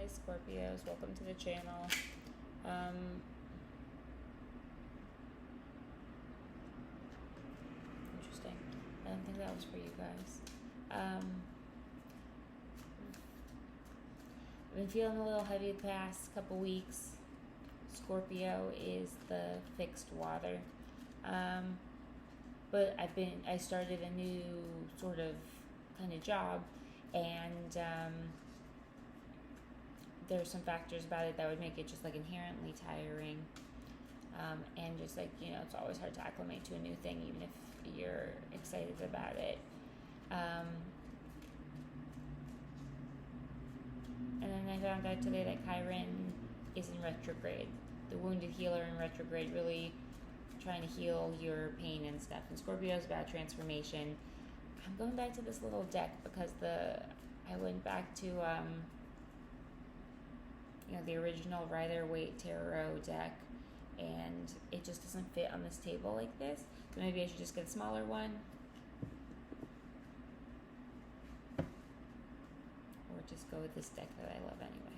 Scorpios, welcome to the channel. Interesting. I don't think that was for you guys. I've been feeling a little heavy the past couple weeks. Scorpio is the fixed water. But I started a new sort of kind of job, and there's some factors about it that would make it just like inherently tiring, and just like, it's always hard to acclimate to a new thing even if you're excited about it. And then I found out today that Chiron is in retrograde, the wounded healer in retrograde, really trying to heal your pain and stuff. And Scorpio is about transformation. I'm going back to this little deck because I went back to the original Rider-Waite Tarot deck, and it just doesn't fit on this table like this. So maybe I should just get a smaller one, or just go with this deck that I love anyway.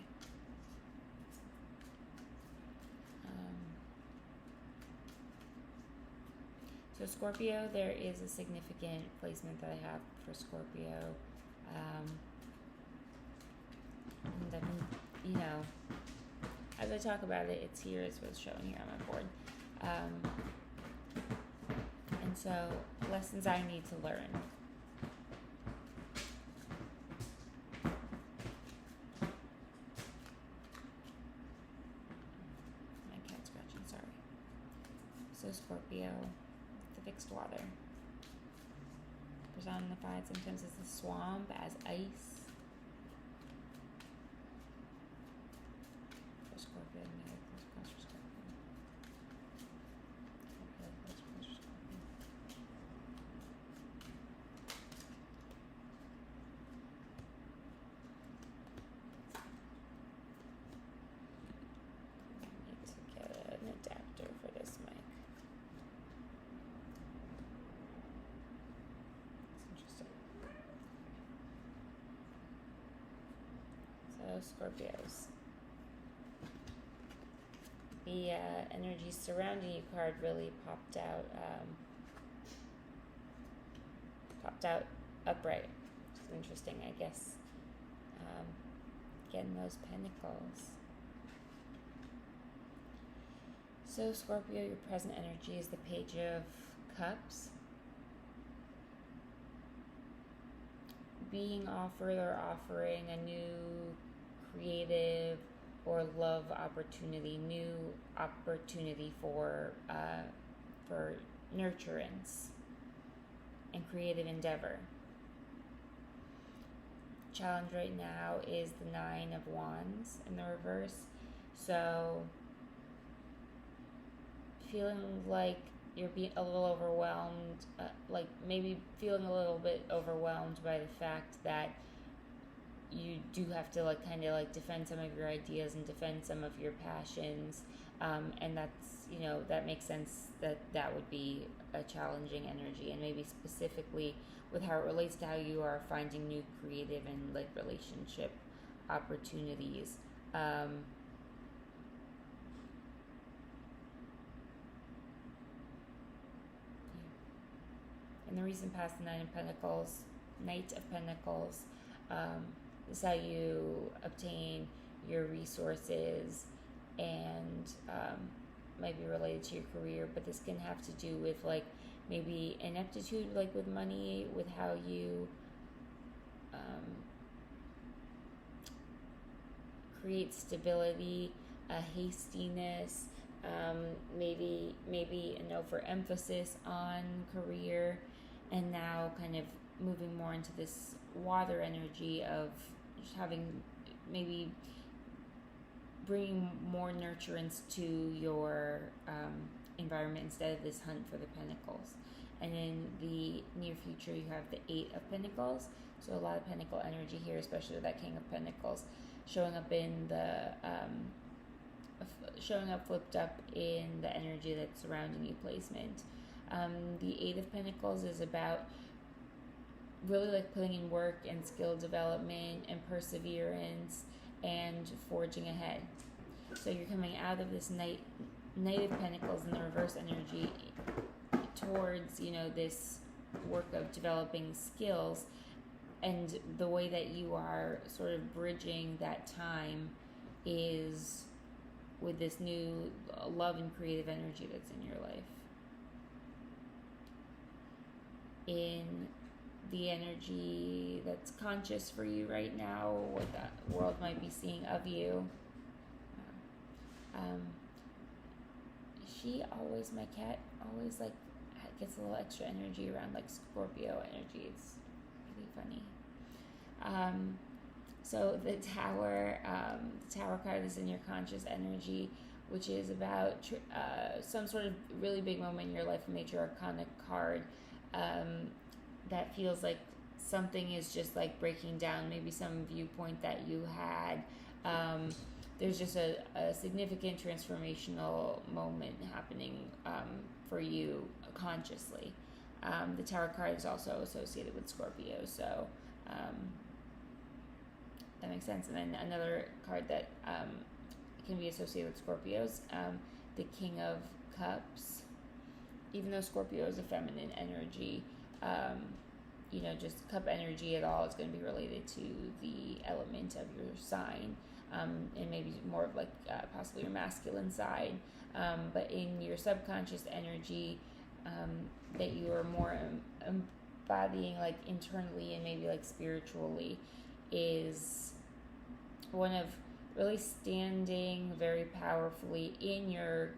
So Scorpio, there is a significant placement that I have for Scorpio. And I've been, as I talk about it, it's here, it's what's shown here on my board. And so, lessons I need to learn. My cat scratching, sorry. So Scorpio, the fixed water. Personified sometimes as the swamp, as ice. For Scorpio, close for Scorpio. Close for Scorpio. I need to get an adapter for this mic. Scorpios. The energy surrounding you card really popped out upright, which is interesting, I guess. Getting those pentacles. So Scorpio, your present energy is the Page of Cups. Being offered or offering a new creative or love opportunity, new opportunity for nurturance and creative endeavor. Challenge right now is the Nine of Wands in the reverse. So feeling like you're being a little overwhelmed, like maybe feeling a little bit overwhelmed by the fact that you do have to defend some of your ideas and defend some of your passions, and that's, that makes sense that would be a challenging energy, and maybe specifically with how it relates to how you are finding new creative and relationship opportunities. In the recent past, the Knight of Pentacles is how you obtain your resources, and might be related to your career, but this can have to do with maybe ineptitude with money, with how you create stability, hastiness, maybe an overemphasis on career, and now kind of moving more into this water energy of just having, maybe bringing more nurturance to your environment instead of this hunt for the pentacles. And in the near future, you have the Eight of Pentacles, so a lot of pentacle energy here, especially with that King of Pentacles showing up flipped up in the energy that's surrounding you placement. The Eight of Pentacles is about really putting in work and skill development and perseverance and forging ahead. So you're coming out of this Knight of Pentacles in the reverse energy towards, this work of developing skills, and the way that you are sort of bridging that time is with this new love and creative energy that's in your life. In the energy that's conscious for you right now, what that world might be seeing of you. My cat always gets a little extra energy around Scorpio energy. It's really funny. So the tower card is in your conscious energy, which is about some sort of really big moment in your life, a major arcana card that feels like something is just breaking down, maybe some viewpoint that you had. There's just a significant transformational moment happening for you consciously. The Tower card is also associated with Scorpio, so that makes sense. And then another card that can be associated with Scorpios, the King of Cups. Even though Scorpio is a feminine energy, just cup energy at all is going to be related to the element of your sign. And maybe more of possibly your masculine side, but in your subconscious energy that you are more embodying internally and maybe spiritually, is one of really standing very powerfully in your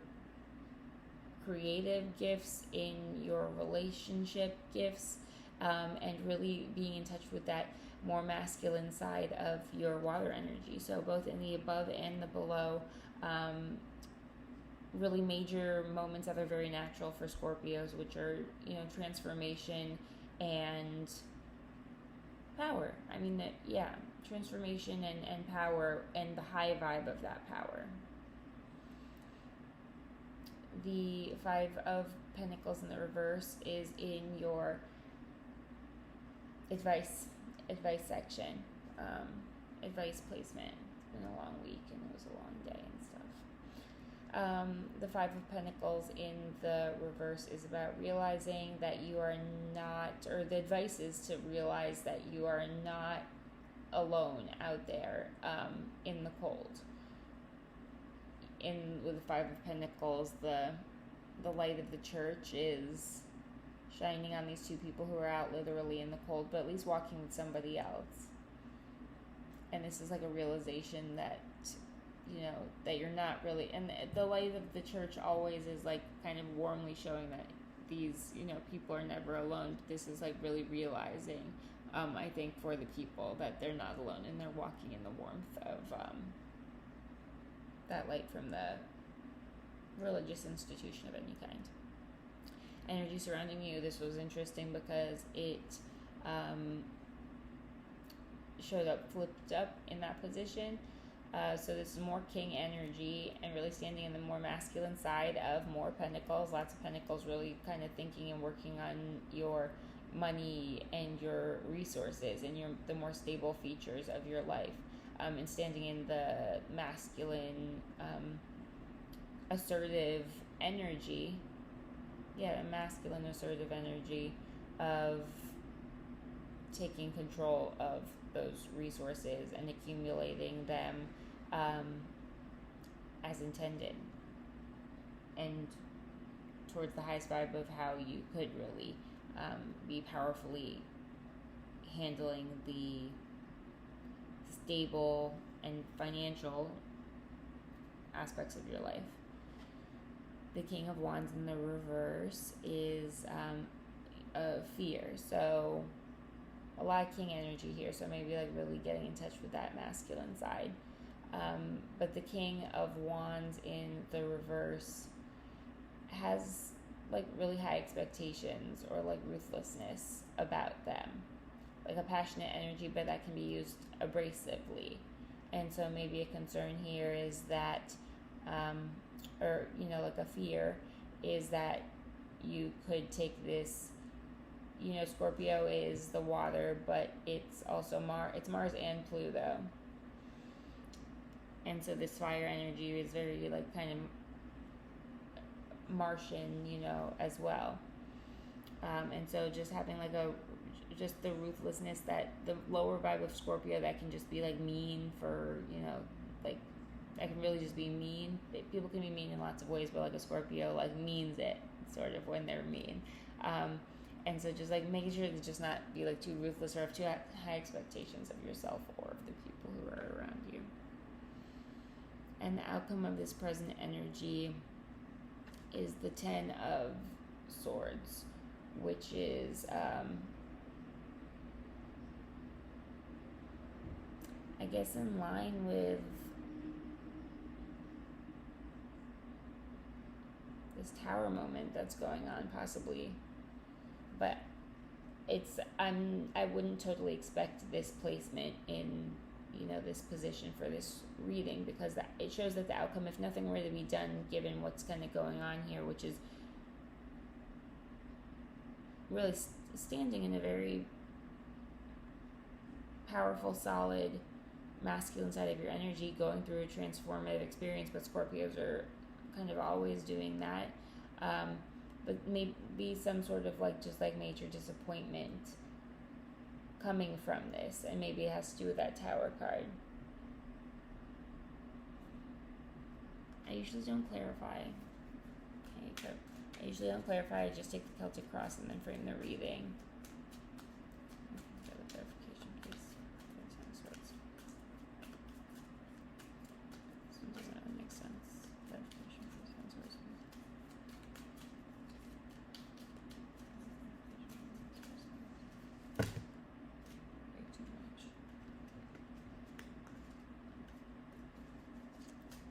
creative gifts, in your relationship gifts, and really being in touch with that more masculine side of your water energy. So both in the above and the below, really major moments that are very natural for Scorpios, which are, transformation and power. Transformation and power, and the high vibe of that power. The Five of Pentacles in the reverse is in your advice section, advice placement. It's been a long week and it was a long day and stuff. The Five of Pentacles in the reverse is about realizing that you are not, or the advice is to realize that you are not alone out there in the cold. With the Five of Pentacles, the light of the church is shining on these two people who are out literally in the cold, but at least walking with somebody else. And this is a realization that, that you're not really, and the light of the church always is kind of warmly showing that these, people are never alone. But this is really realizing, I think, for the people that they're not alone, and they're walking in the warmth of that light from the religious institution of any kind. Energy surrounding you, this was interesting because it showed up flipped up in that position. So this is more king energy and really standing in the more masculine side of more pentacles. Lots of pentacles, really kind of thinking and working on your money and your resources and the more stable features of your life. And standing in the masculine, assertive energy. A masculine assertive energy of taking control of those resources and accumulating them as intended, and towards the highest vibe of how you could really be powerfully handling the stable and financial aspects of your life. The King of Wands in the reverse is fear. So a lot of king energy here. So maybe really getting in touch with that masculine side. But the King of Wands in the reverse has really high expectations or ruthlessness about them. A passionate energy, but that can be used abrasively. And so maybe a concern here is that or a fear is that you could take this, Scorpio is the water, but it's also it's Mars and Pluto. And so this fire energy is very like kind of Martian, as well. And so just having like just the ruthlessness, that the lower vibe of Scorpio that can just be like mean for, like that can really just be mean. People can be mean in lots of ways, but like a Scorpio like means it sort of when they're mean. And so just like making sure to just not be like too ruthless or have too high expectations of yourself or of the people who are around you. And the outcome of this present energy is the 10 of Swords, which is I guess in line with this tower moment that's going on, possibly. But I wouldn't totally expect this placement in this position for this reading, because it shows that the outcome, if nothing were to be done given what's kind of going on here, which is really standing in a very powerful, solid, masculine side of your energy, going through a transformative experience, but Scorpios are kind of always doing that. But maybe some sort of like just like major disappointment coming from this, and maybe it has to do with that Tower card. I usually don't clarify. Okay, so I usually don't clarify. I just take the Celtic cross and then frame the reading. Get a clarification, please. This one doesn't really make sense. Clarification, please. Way too much.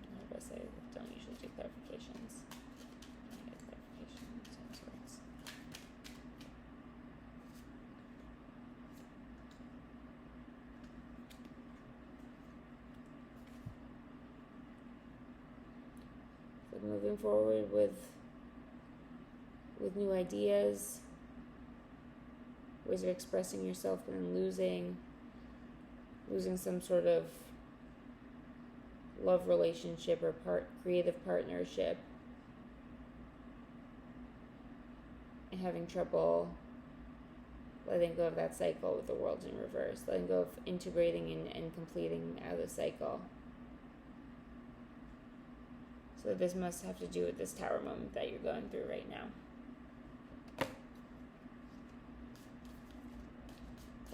I guess I don't usually do clarifications. I get clarification of some sorts. So moving forward with new ideas, ways of expressing yourself, but then losing some sort of love relationship or creative partnership, and having trouble letting go of that cycle with the world in reverse, letting go of integrating and completing out of the cycle. So this must have to do with this tower moment that you're going through right now.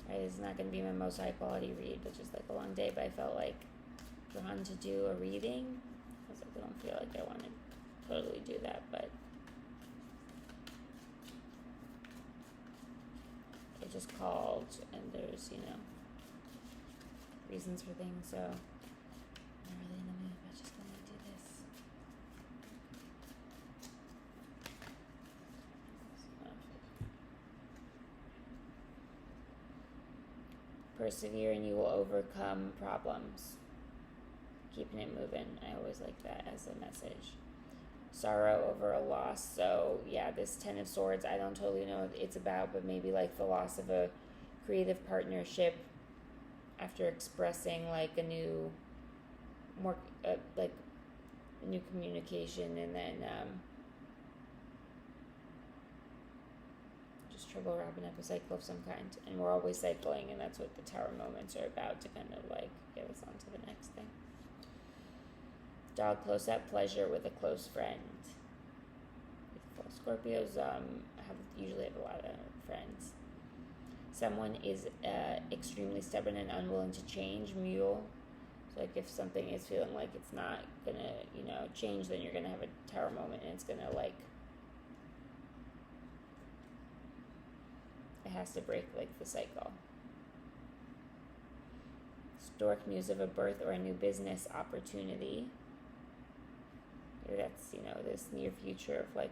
Right, this is not going to be my most high quality read, but just like a long day, but I felt like drawn to do a reading. I was like, I don't feel like I want to totally do that, but it just called, and there's, reasons for things, so I'm not really in the mood, but just gonna do this. Persevere and you will overcome problems. Keeping it moving. I always like that as a message. Sorrow over a loss. So yeah, this 10 of Swords, I don't totally know what it's about, but maybe like the loss of a creative partnership after expressing like a new, more like new communication, and then just trouble wrapping up a cycle of some kind. And we're always cycling, and that's what the tower moments are about, to kind of like get us on to the next thing. Dog close-up pleasure with a close friend. Scorpios usually have a lot of friends. Someone is extremely stubborn and unwilling to change. Mule. So like if something is feeling like it's not gonna change, then you're gonna have a tower moment, and it's gonna like, it has to break like the cycle. Stork, news of a birth or a new business opportunity. Maybe that's this near future of like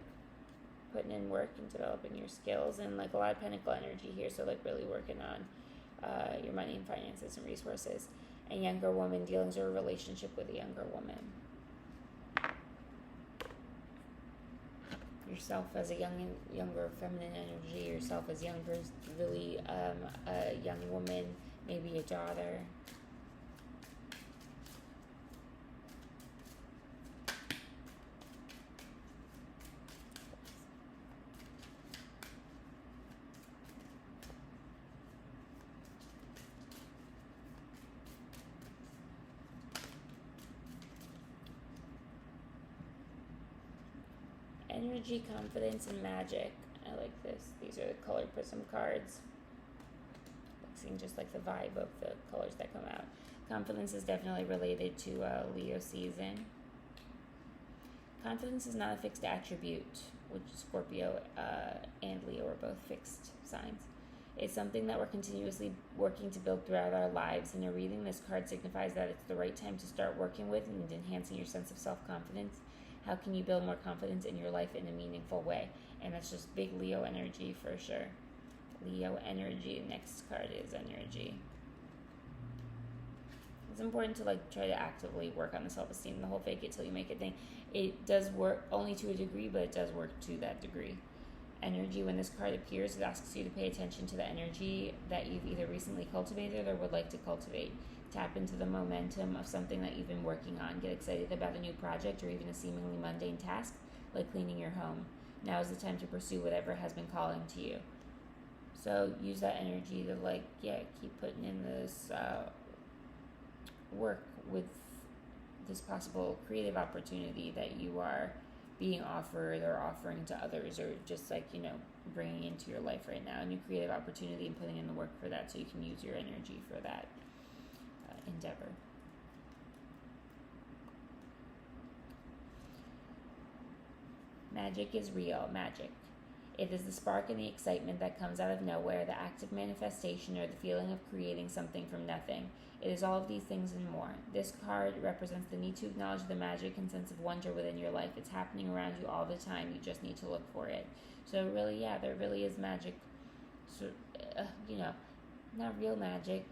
putting in work and developing your skills, and like a lot of Pentacle energy here, so like really working on your money and finances and resources. And younger woman, dealings or a relationship with a younger woman. Yourself as a younger feminine energy, yourself as younger, really a young woman, maybe a daughter. Energy, confidence, and magic. I like this. These are the color prism cards. Seeing just like the vibe of the colors that come out. Confidence is definitely related to Leo season. Confidence is not a fixed attribute, which Scorpio and Leo are both fixed signs. It's something that we're continuously working to build throughout our lives. In your reading, this card signifies that it's the right time to start working with and enhancing your sense of self-confidence. How can you build more confidence in your life in a meaningful way? And that's just big Leo energy for sure. Leo energy. Next card is energy. It's important to like try to actively work on the self-esteem. The whole fake it till you make it thing. It does work only to a degree, but it does work to that degree. Energy, when this card appears, it asks you to pay attention to the energy that you've either recently cultivated or would like to cultivate. Tap into the momentum of something that you've been working on. Get excited about a new project or even a seemingly mundane task like cleaning your home. Now is the time to pursue whatever has been calling to you. So use that energy to like, keep putting in this work with this possible creative opportunity that you are being offered or offering to others, or just like, bringing into your life right now. A new creative opportunity and putting in the work for that so you can use your energy for that endeavor. Magic is real. Magic. It is the spark and the excitement that comes out of nowhere, the active manifestation or the feeling of creating something from nothing. It is all of these things and more. This card represents the need to acknowledge the magic and sense of wonder within your life. It's happening around you all the time. You just need to look for it. So really, there really is magic. So, not real magic,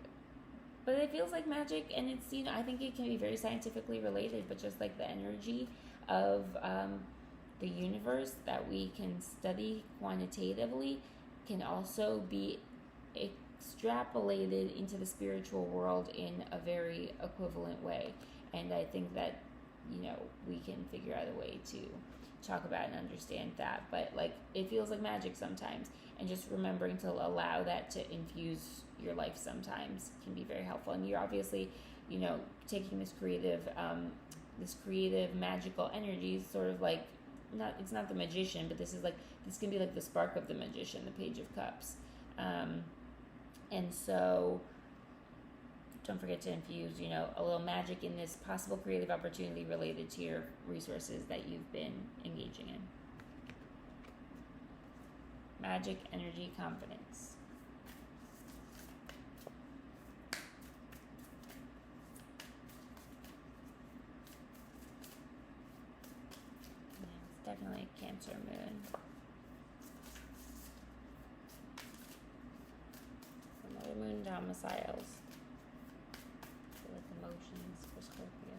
but it feels like magic, and it's, I think it can be very scientifically related, but just like the energy of the universe that we can study quantitatively can also be extrapolated into the spiritual world in a very equivalent way. And I think that, we can figure out a way to talk about and understand that. But like, it feels like magic sometimes, and just remembering to allow that to infuse your life sometimes can be very helpful. And you're obviously, taking this creative magical energy, sort of like, it's not the magician, but this can be like the spark of the magician, the Page of Cups. And so don't forget to infuse, a little magic in this possible creative opportunity related to your resources that you've been engaging in. Magic, energy, confidence. Yeah, it's definitely a Cancer moon. Another moon domiciles. Like emotions for Scorpio.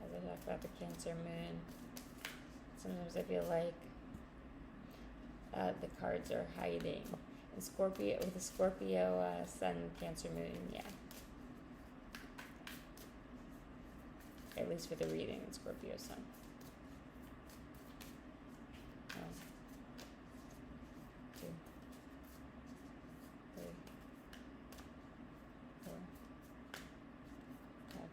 As I talk about the Cancer moon, sometimes I feel like the cards are hiding. And Scorpio, with the Scorpio Sun, Cancer moon, at least for the reading, in Scorpio Sun. 1, 2, 3, 4, 5.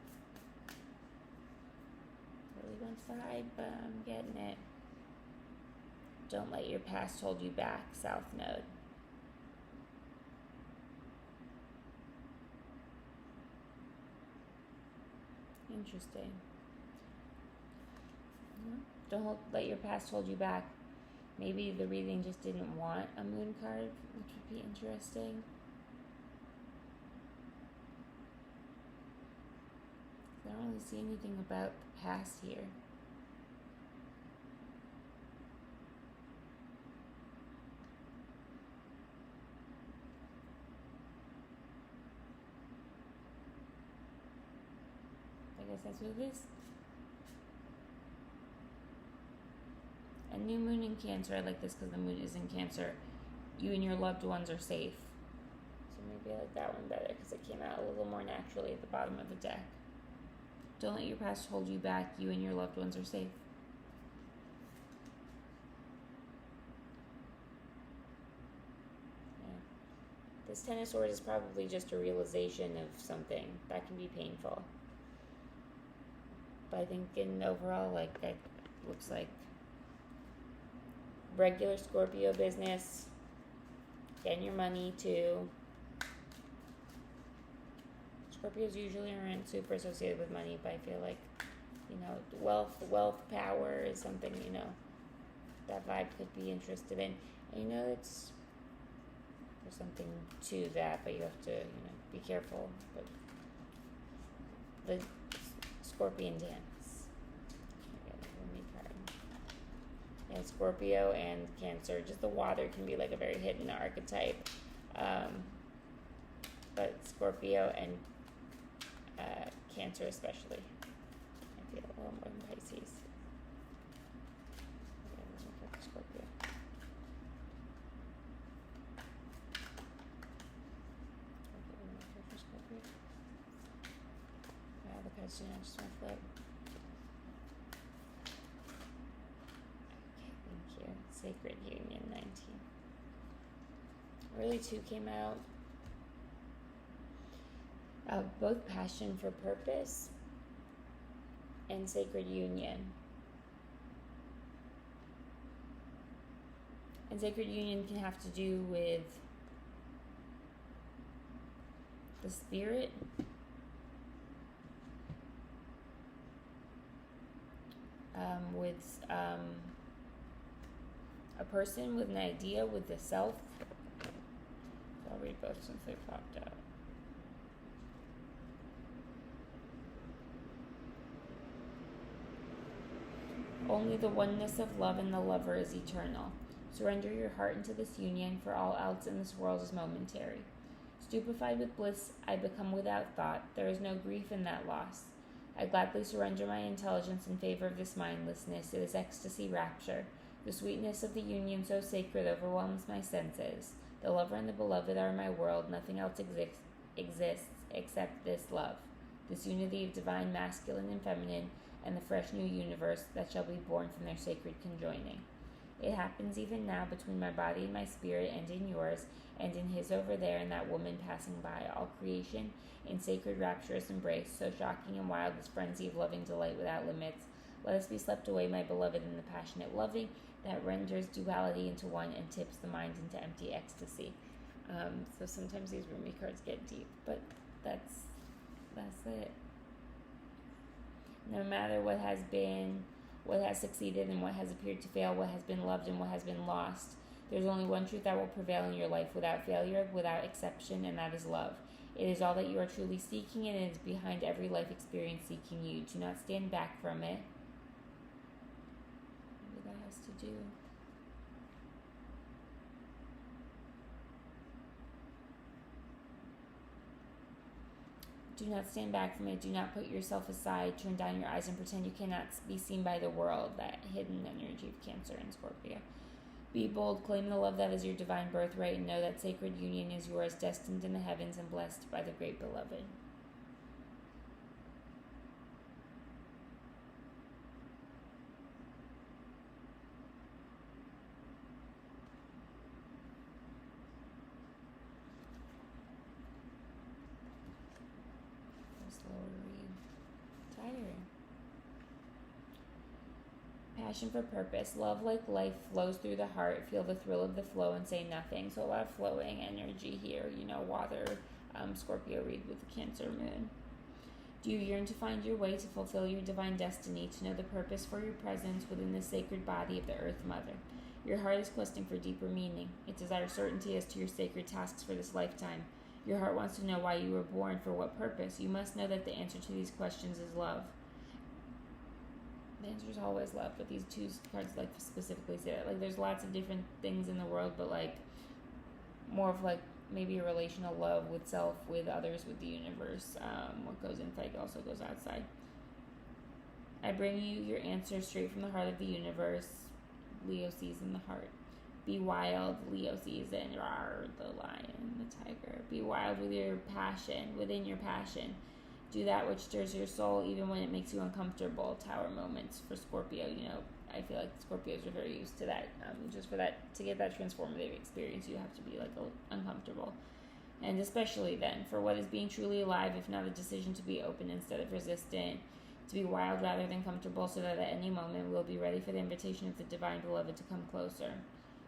Really wants to hide, but I'm getting it. Don't let your past hold you back, South Node. Interesting. Don't let your past hold you back. Maybe the reading just didn't want a moon card, which would be interesting. I don't really see anything about the past here. I guess that's what it is. A new moon in Cancer. I like this because the moon is in Cancer. You and your loved ones are safe. So maybe I like that one better because it came out a little more naturally at the bottom of the deck. Don't let your past hold you back. You and your loved ones are safe. This Ten of Swords is probably just a realization of something that can be painful. But I think in overall, like, that looks like regular Scorpio business, getting your money too. Scorpios usually aren't super associated with money, but I feel like, wealth, power is something, that vibe could be interested in. And it's, there's something to that, but you have to, be careful. But the Scorpion dance. Yeah, Scorpio and Cancer. Just the water can be like a very hidden archetype. But Scorpio and Cancer especially. I feel a little more than Pisces. Okay, let me look at Scorpio. Wow, look how soon I just went flip. Okay, thank you. Sacred Union 19. Really, 2 came out. Both Passion for Purpose and Sacred Union. And Sacred Union can have to do with the spirit, with a person, with an idea, with the self. So I'll read both since they popped out. Only the oneness of love and the lover is eternal. Surrender your heart into this union, for all else in this world is momentary. Stupefied with bliss, I become without thought. There is no grief in that loss. I gladly surrender my intelligence in favor of this mindlessness. It is ecstasy, rapture. The sweetness of the union so sacred overwhelms my senses. The lover and the beloved are my world. Nothing else exists except this love. This unity of divine masculine and feminine, and the fresh new universe that shall be born from their sacred conjoining. It happens even now between my body and my spirit, and in yours, and in his over there, and that woman passing by. All creation in sacred rapturous embrace, so shocking and wild, this frenzy of loving delight without limits. Let us be swept away, my beloved, in the passionate loving that renders duality into one and tips the mind into empty ecstasy. So sometimes these roomy cards get deep, but that's it. No matter what has been, what has succeeded and what has appeared to fail, what has been loved and what has been lost, there's only one truth that will prevail in your life without failure, without exception, and that is love. It is all that you are truly seeking, and it is behind every life experience seeking you. Do not stand back from it. Maybe that has to do. Do not stand back from it. Do not put yourself aside. Turn down your eyes and pretend you cannot be seen by the world. That hidden energy of Cancer and Scorpio. Be bold. Claim the love that is your divine birthright, and know that sacred union is yours, destined in the heavens and blessed by the great beloved. Tiring. Passion for purpose. Love like life flows through the heart. Feel the thrill of the flow and say nothing. So a lot of flowing energy here. Water, Scorpio read with the Cancer moon. Do you yearn to find your way to fulfill your divine destiny, to know the purpose for your presence within the sacred body of the Earth Mother? Your heart is questing for deeper meaning. It desires certainty as to your sacred tasks for this lifetime. Your heart wants to know why you were born, for what purpose. You must know that the answer to these questions is love. The answer is always love, but these two cards specifically say that. There's lots of different things in the world, but more of maybe a relational love with self, with others, with the universe. What goes inside also goes outside. I bring you your answer straight from the heart of the universe. Leo sees in the heart. Be wild, Leo sees in the lion, the tiger. Be wild with your passion, within your passion. Do that which stirs your soul, even when it makes you uncomfortable. Tower moments for Scorpio. I feel like Scorpios are very used to that. Just for that, to get that transformative experience, you have to be uncomfortable. And especially then, for what is being truly alive, if not a decision to be open instead of resistant, to be wild rather than comfortable, so that at any moment we'll be ready for the invitation of the divine beloved to come closer.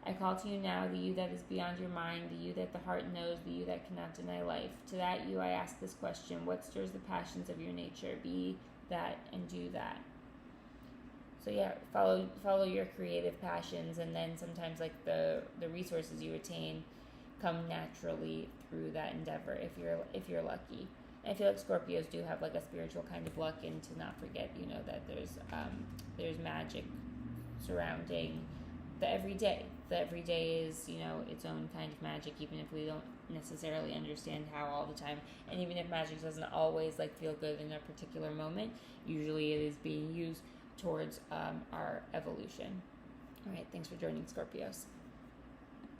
I call to you now, the you that is beyond your mind, the you that the heart knows, the you that cannot deny life. To that you I ask this question: what stirs the passions of your nature? Be that and do that. So yeah, follow your creative passions, and then sometimes like the resources you attain come naturally through that endeavor if you're lucky. And I feel like Scorpios do have like a spiritual kind of luck, and to not forget, that there's magic surrounding the everyday. The everyday is, its own kind of magic, even if we don't necessarily understand how all the time. And even if magic doesn't always like feel good in a particular moment, usually it is being used towards our evolution. All right, thanks for joining, Scorpios.